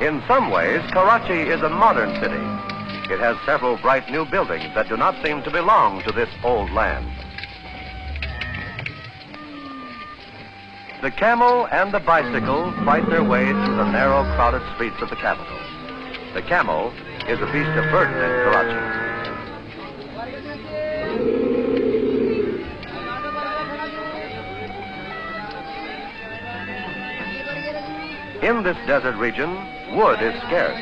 In some ways, Karachi is a modern city. It has several bright new buildings that do not seem to belong to this old land. The camel and the bicycle fight their way through the narrow, crowded streets of the capital. The camel is a beast of burden in Karachi. In this desert region, wood is scarce.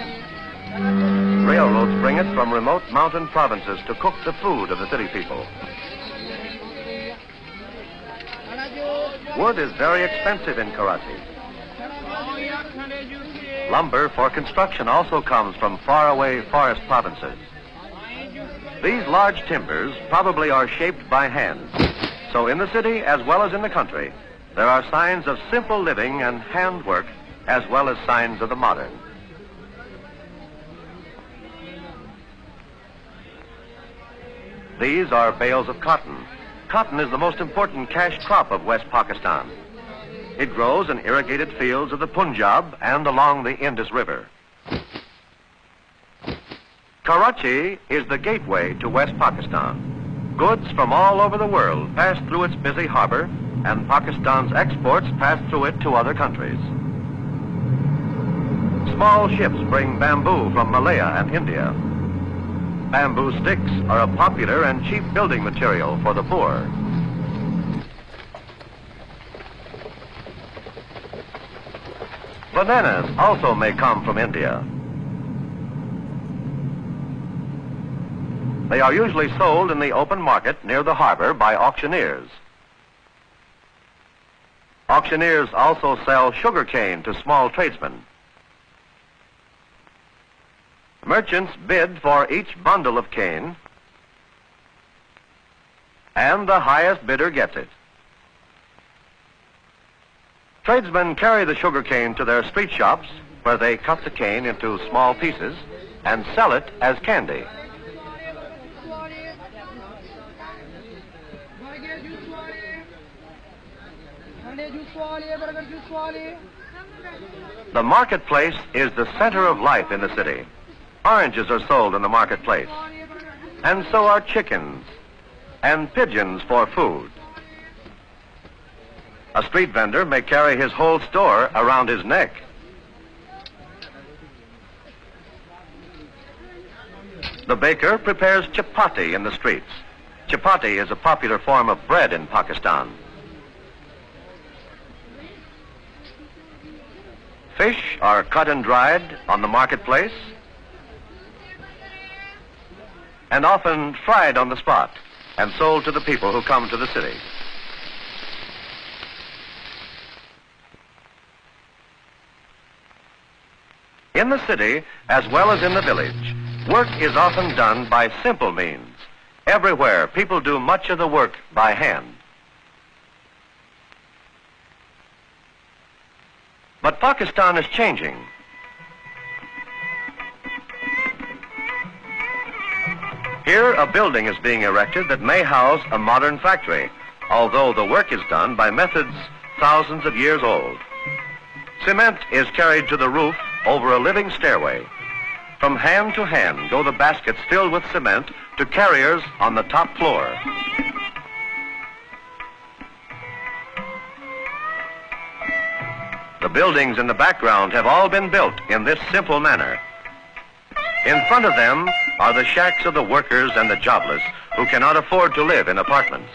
Railroads bring it from remote mountain provinces to cook the food of the city people. Wood is very expensive in Karachi. Lumber for construction also comes from faraway forest provinces. These large timbers probably are shaped by hand. So in the city as well as in the country, there are signs of simple living and handwork as well as signs of the modern. These are bales of cotton. Cotton is the most important cash crop of West Pakistan. It grows in irrigated fields of the Punjab and along the Indus River. Karachi is the gateway to West Pakistan. Goods from all over the world pass through its busy harbor, and Pakistan's exports pass through it to other countries. Small ships bring bamboo from Malaya and India. Bamboo sticks are a popular and cheap building material for the poor. Bananas also may come from India. They are usually sold in the open market near the harbor by auctioneers. Auctioneers also sell sugarcane to small tradesmen. Merchants bid for each bundle of cane, and the highest bidder gets it. Tradesmen carry the sugarcane to their street shops, where they cut the cane into small pieces and sell it as candy. The marketplace is the center of life in the city. Oranges are sold in the marketplace, and so are chickens and pigeons for food. A street vendor may carry his whole store around his neck. The baker prepares chapati in the streets. Chapati is a popular form of bread in Pakistan. Fish are cut and dried on the marketplace, and often fried on the spot and sold to the people who come to the city. In the city, as well as in the village, work is often done by simple means. Everywhere, people do much of the work by hand. But Pakistan is changing. Here, a building is being erected that may house a modern factory, although the work is done by methods thousands of years old. Cement is carried to the roof over a living stairway. From hand to hand go the baskets filled with cement to carriers on the top floor. The buildings in the background have all been built in this simple manner. In front of them are the shacks of the workers and the jobless who cannot afford to live in apartments.